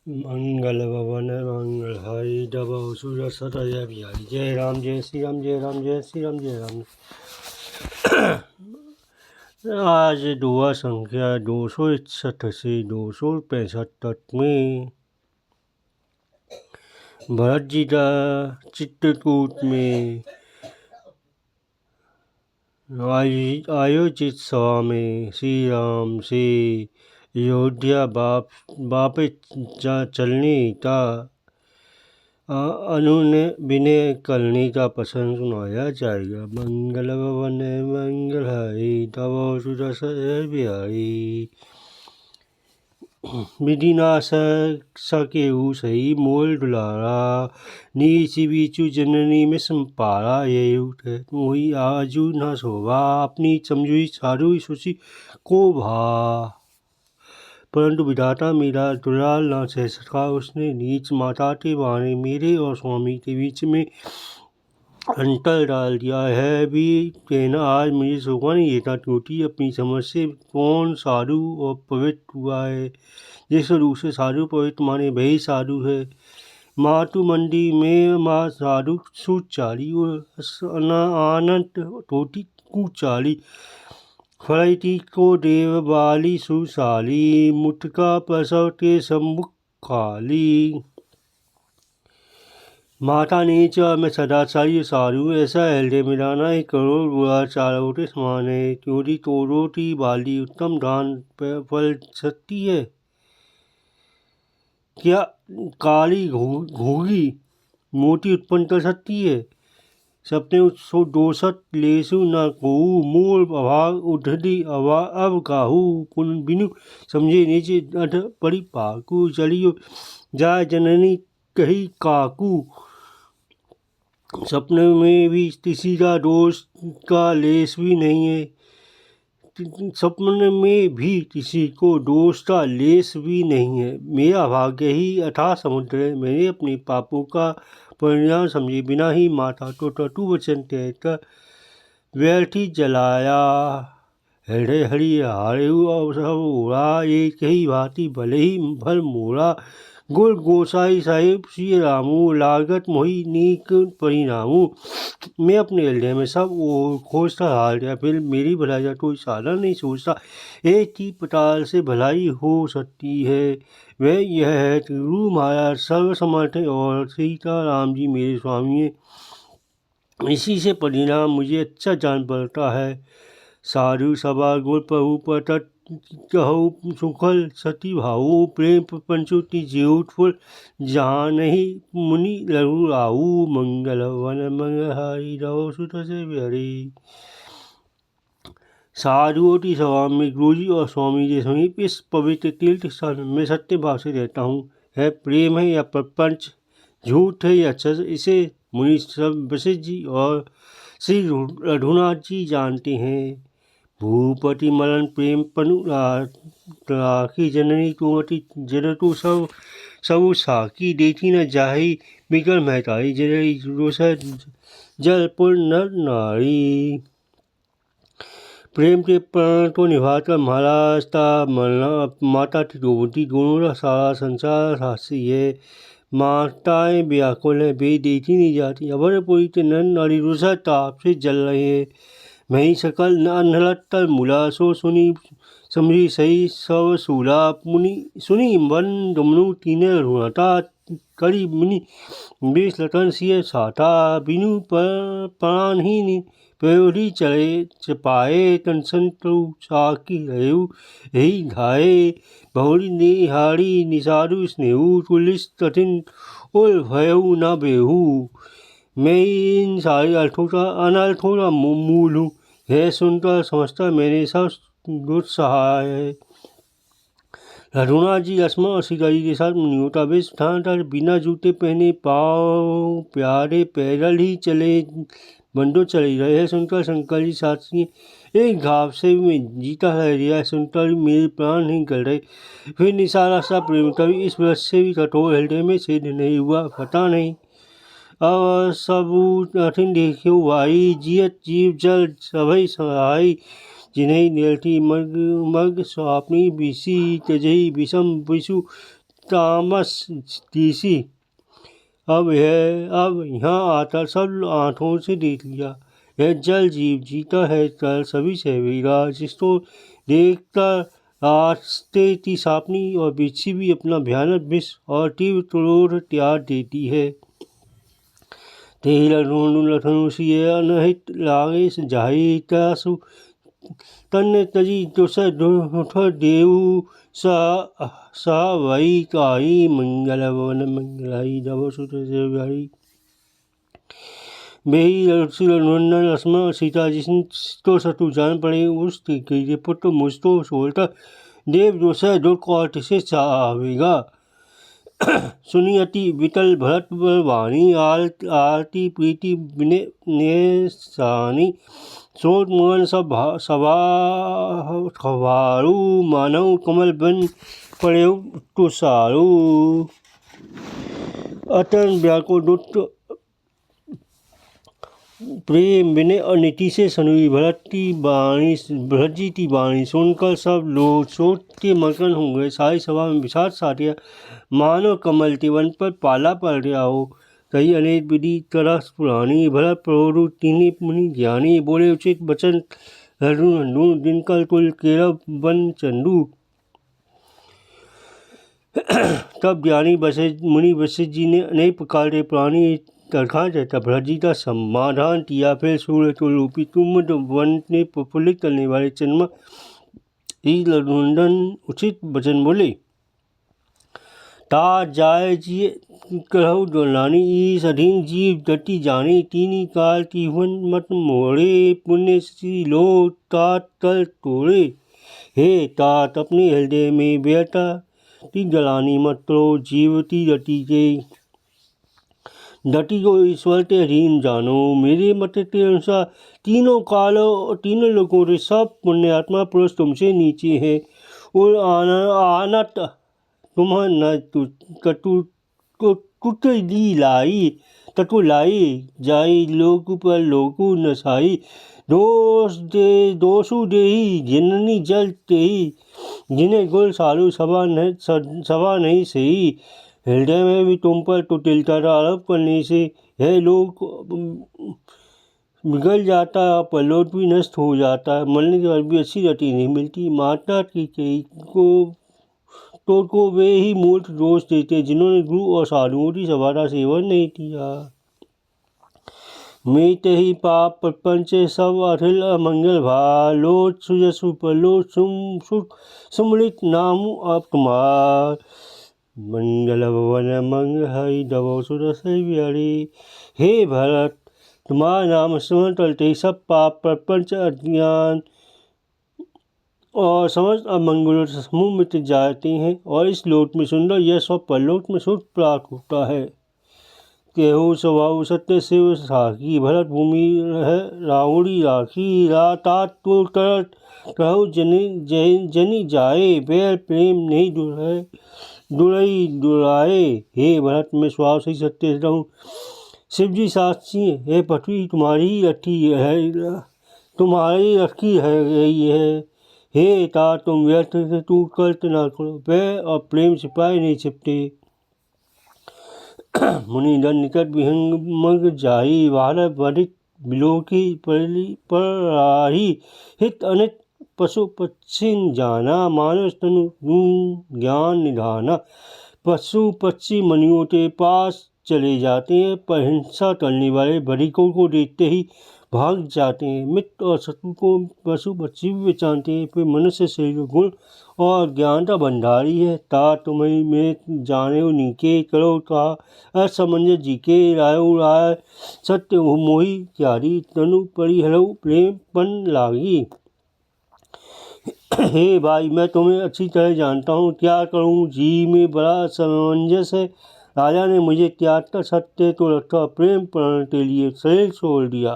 मंगल भवन मंगल हरि डबो सूर्य सदय बिहारी। जय राम जय श्री राम जय राम जय श्री राम जय राम। आज दुआ संख्या 261 से 265 में भरत जी का चित्रकूट में आयोजित सभा में श्री राम से अयोध्या वापस चलने का विनय करने का प्रसंग सुनाया जाएगा। मंगल भवन मंगल हरि तब सुदर्शन बिहारी। विधि ना सकेहु सही मोल दुलारा, नीचि बीचु जननी में संपारा। ये मोही आजू न शोभा, अपनी समझुई साधु सुची को भा। परंतु विधाता मेरा दुलाल न सह सका, उसने नीच माता के बहाने मेरे और स्वामी के बीच में अंतर डाल दिया है। भी कहना आज मुझे शोभा नहीं देता, क्योंकि अपनी समझ से कौन साधु और पवित्र हुआ है। जिस रूप से साधु पवित्र माने वही साधु है। मातु मंडी में माँ साधु सुचारी आनंद टोटी कुचाली। फलैती को देव बाली सुशाली, मुटका प्रसव के सम्मुख काली। माता नीच मैं सदाचारी साधु, ऐसा हृदय मिलाना एक करोड़ बुरा चारों के समान है। क्योंकि तोरोटी बाली उत्तम दान फल सकती है। क्या काली घोगी मोती उत्पन्न कर सकती है। सपने सो दोषत लेसु न कहू, मूल अभाग उठदी अब काहू। पुन बिनु समझे नीचे अठ पड़ी पाकू, चलियो जाय जननी कही काकू। सपने में भी किसी का दोष का लेस भी नहीं है। सपने में भी किसी को दोष का लेस भी नहीं है। मेरा भाग्य ही अथाह समुद्र है। मैंने अपने पापों का परिणाम समझे बिना ही माता तो टटू वचन कहकर व्यर्थी जलाया। हृदय हरि हारे सब ओरा, एक ही भांति भले ही भल मोरा। गुर गोसाई साहिब श्री रामू, लागत मोही नीक परिणामू। मैं अपने हृदय में सब खोजता हार गया, फिर मेरी भलाई का कोई साधन नहीं सोचता। एक ही पताल से भलाई हो सकती है, वह यह है कि गुरु महाराज सर्वसमर्थ और सीता राम जी मेरे स्वामी हैं। इसी से परिणाम मुझे अच्छा जान पड़ता है। साधु सभा गुर प्रभु पटत कहु सुखल सती भाऊ, प्रेम पंचुति जीवट फुल जहाँ नहीं मुनि लघु राहु। मंगल वन मंगल हरि रहो सुत से बिहारी। साधुओं की सभा में गुरुजी और स्वामी के समीप इस पवित्र तीर्थ स्थान में सत्य भाव से रहता हूँ। है प्रेम है या प्रपंच, झूठ है या सच, इसे मुनि सब वशिष्ठ जी और श्री रघुनाथ जी जानते हैं। भूपति मलन प्रेम पनु राखी, जननी कुंवती जरतु सब साकी। देखी न जाही बिकल महतारी, जरई रोसर जल पुर नर नारी। प्रेम के प्राण को निभाकर महाराज था माता द्रौपदी, दोनों का सारा संसार हास्य है। माताएं व्याकुल है, वे देखी नहीं जाती। अभरपुरी के नर नारी रुसर ताप से जल रहे हैं। मैं सकल नलत्तर मूला, सो सुनी समझी सही सब सूला। मुनि सुनी वन डमनु तीने रुणता, करी मुनि बेश लतन सिय साता। बिनु प्राणहीन पयोरी चले चपाए, तन संतु साकी रहु यही घाये। बहुरी निहारी निसारु स्नेहु, तुलिस कठिन उल भयउ न बेहू। मैं इन सारे अर्थों का अनर्थों का मूल हूँ। यह सुनकर समझता मैंने सब दुस्सहाय है। रघुनाथ जी लक्ष्मण और सीता जी के साथ मुनियों का वेश था। बिना जूते पहने पाँव प्यारे पैदल ही चले बंदो चले रहे हैं। सुनकर शंकर जी साथी एक घाव से मैं जीता रह गया। सुनकर मेरे प्राण नहीं गल रहे। फिर निसारा सा प्रेम कभी इस वर्ष से भी कठोर हृदय में छेद नहीं हुआ, पता नहीं। अब सब कठिन देखियो भाई, जियत जीव जल सभई सहाय। जिन्हें निरती मग स्वापनी बिसी, तजही विषम विषु तामस तीसी। अब यहाँ आता सब आँखों से देख लिया। यह जल जीव जीता है तल सभी से वीरा, जिसको देखता रास्ते की सापनी और बिच्छी भी अपना भयानक विष और तीव्र क्रोध त्याग देती है। तेल लखनुषि अनहित लागे जाहि तासु तन तजी तुस दुठ देव सा वही काई मंगल वन मंगलाई जब सुत सेवारी। बेही नंदन लक्ष्मण सीता जिसको सतु जान पड़े उस के पुत्र मुझ तो सोलता देव दोषा दुख और तिसे चावेगा। सुनी अति विकल भरत वाणी आरती प्रीति विनय सानी। सोच मोहन सभा खवारू मानव कमल बन पड़े तुषारू। अतन व्याकुल दुष्ट प्रेम विनय और नीति से सनुई भरत जी की वाणी सुनकर सब लोग सोच के मगन हो गए। सारी सभा में विषाद साटिया मानो कमल के वन पर पाला पड़ गया हो। कई अनेक विधि तरह पुरानी भरत प्रौरु तीनी मुनि ज्ञानी। बोले उचित वचन हरु दिनकर कुल केरव वन चंदू। तब ज्ञानी मुनि वशिष्ठ जी ने अनेक प्रकार के पुरानी तरखा देता भरत जी का समाधान किया। फिर सूर्य को रूपी कुमुद वन ने प्रफुल्लित करने वाले चंद्रमा रघुनंदन उचित वचन बोले। ता जाय जी कहु दोलानी ईस अधीन जीव गति जानी। तीनी काल की वन मत मोड़े पुण्य श्री लो तात तल तोड़े। हे तात अपने हृदय में बेटा ती जलानी मत करो। जीवती गति के डटी को ईश्वर के अधीन जानो। मेरे मत के अनुसार तीनों कालों और तीनों लोगों के सब पुण्यात्मा पुरुष तुमसे नीचे हैं। और आनत तुम्हें न तटु लाई जाई लोक पर लोकु नसाई। दोषु देही जिननी जल तेही। जिन्हें गुल सालू सभा नहीं सही। हृदय में भी तुम पर कुटिलता का आरोप करने से यह लोक बिगड़ जाता है, परलोक भी नष्ट हो जाता है। मरने के बाद भी अच्छी गति नहीं मिलती। माता की को वे ही मूर्ख दोष देते जिन्होंने गुरु और साधुओं की सभा का सेवन नहीं किया। मीत ही पाप प्रपंच सब अखिल अमंगल भा। लोट सुजसु परलोट सुमृत नाम अब तुम्हार। मंगल भवन मंगल हरि दबो सुरसि। हे भरत तुम्हारा नाम स्मरण करते ही सब पाप प्रपंच अज्ञान और समस्त अमंगलों से समूह मिट जाते हैं और इस लोक में सुंदर यश और परलोक में सुख प्राप्त होता है। केहू स्वभाव सत्य शिव साखी। भरत भूमि है रावणी राखी। रातात तो करत कहु जनी जाए। बैर प्रेम नहीं दुराए। हे भरत मैं स्वभाव से सत्य रहूँ। शिव जी साक्षी है पृथ्वी तुम्हारी रखी है गई है। हे ता तुम व्यर्थ से तू कर्त ना करो। वह और प्रेम सिपाही नहीं छिपते। मुनि दन निकट विहंग मग जाही। भारत वधिक बिलोकी पराही। हित अनित पशु पक्षी जाना। मानस तनु ज्ञान निधाना। पशु पक्षी मनियों के पास चले जाते हैं पर हिंसा करने वाले बधिकों को देखते ही भाग जाते हैं। मित्र और शत्रु को पशु पक्षी भी पहचानते हैं। फिर मनुष्य शरीर गुण और ज्ञान का भंडारी है। ता तुम्हें में जाने नीके करो का असमंजस जी के रायो राय सत्य मोही क्यारी। तनु परिहरऊ प्रेम पन लागी। हे भाई मैं तुम्हें अच्छी तरह जानता हूँ। क्या करूँ जी में बड़ा असमंजस है। राजा ने मुझे त्याग कर सत्य तो रखा प्रेम प्राण के लिए शरीर छोड़ दिया।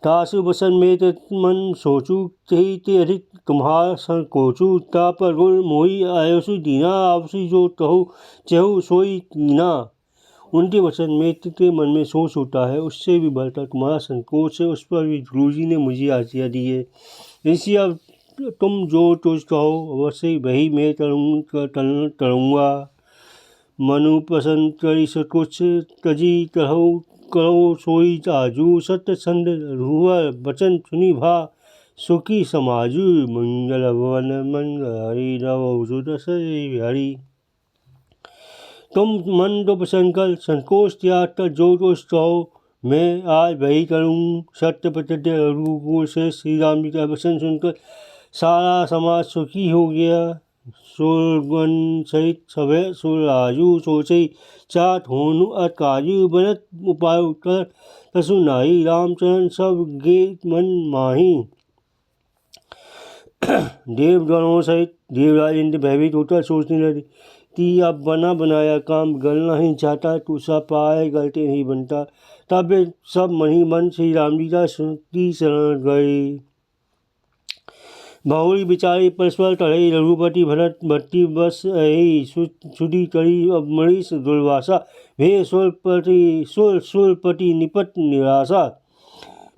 तासु बसन में मन सोचू ते अधिक तुम्हारा संकोचू। ता पर गुण मोही आयुषु दीना। आपसी जो कहू चहु सोई कीना। उनके वचन में के मन में सोच होता है उससे भी बढ़कर तुम्हारा संकोच है। उस पर भी गुरु जी ने मुझे आज्ञा दी है। ऋषि अब तुम जो तुझ कहो अवश्य वही मैं तरूँगा। मनु पसंद करी सकुच तजी करो सोई ताजू। सत्य संद रुआ बचन सुनी भा सुखी समाजू। मंगल भवन मंगल रवो सुदस हरि। तुम मन तो पसंद कर संकोच त्याग कर जो तो कहो मैं आज वही करूँ। सत्य प्रतिज्ञा रघुकुल से श्री राम जी का वचन सुनकर सारा समाज सुखी हो गया। सुरगुन सहित सभे सुराजू सोचे चाट होनु अकाजू। बनत उपाय कर तसु नाही रामचरण सब गे मन माही। देवगणों सहित देवराज इंद्र भयभीत होकर सोचने लगे कि अब बना बनाया काम गलना ही चाहता। तुसा पाए गलते नहीं बनता। तब वे सब मन ही मन श्री राम जी की शरण गए। बहुरी बिचारी परस्पर टढ़ई रघुपति भरत भट्टी बस यही सुधी करी अब मरीस दुर्वासा। वे सुरपति निपट निराशा।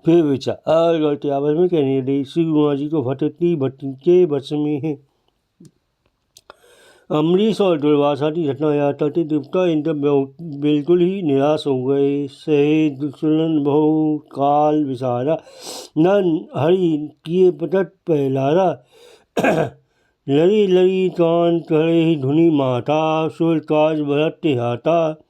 फिर विचार गलते आपस में कहने लगे श्री गुरुनाथ जी तो भट्टी के वश में है। अम्बरीश और दुर्वासा की घटना याद करते देवता इंद्र बिल्कुल ही निराश हो गए। सहे दुष्लन बहु काल विसारा न हरि किए पटत पहलारा। लड़ी लड़ी कान करे ही धुनी माता सुर काज भरत हाथा।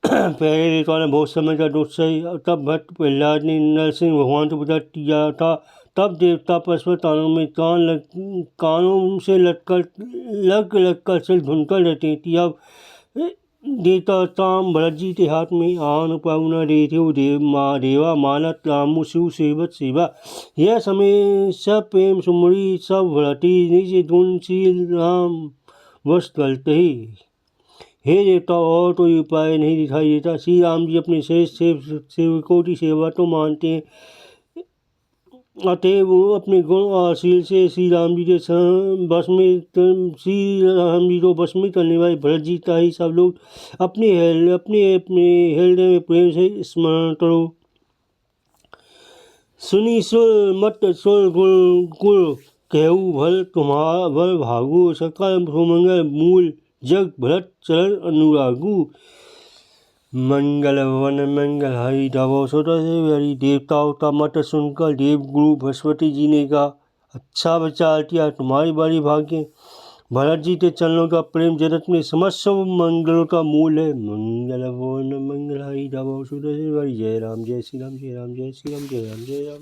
पहले देवता ने बहुत समय का दोष सही। तब भट्ट प्रहलाद ने नरसिंह भगवान को प्रकट किया था। तब देवता परस्पर तालों में कानों से लग कर सिर धुनकर रहते थे। अब देवता ताम भरत जी के हाथ में आन पाउना देते हो देवा मानत रामु शिव सेवत सेवा। यह समय सब प्रेम सुमरी सब भरती निज धुन श्री राम वश करते ही। हे देवता और कोई उपाय नहीं दिखाई देता। श्री राम जी अपने श्रेष्ठ सेवकों की सेवा तो मानते हैं। अतएव वो अपने गुण और शील से श्री राम जी के बस में करने वाले भरत जी का ही सब लोग अपने हृदय में प्रेम से स्मरण करो। सुनी सुर मत सुर कुल कहू भल तुम्हारा भल भागु। सकल सुमंगल मूल जग भरत चरण अनुरागु। मंगल भवन मंगल हरि तवो सुदस हरि। देवताओं का मत सुनकर देवगुरु बृहस्पति जी ने कहा अच्छा विचार किया तुम्हारी बड़ी भाग्य। भरत जी के चरणों का प्रेम जगत में समस्त मंगलों का मूल है। मंगल भवन मंगल हरि तवो सुदस हरि। जय राम जय श्री राम जय राम जय श्री राम जय राम जय राम।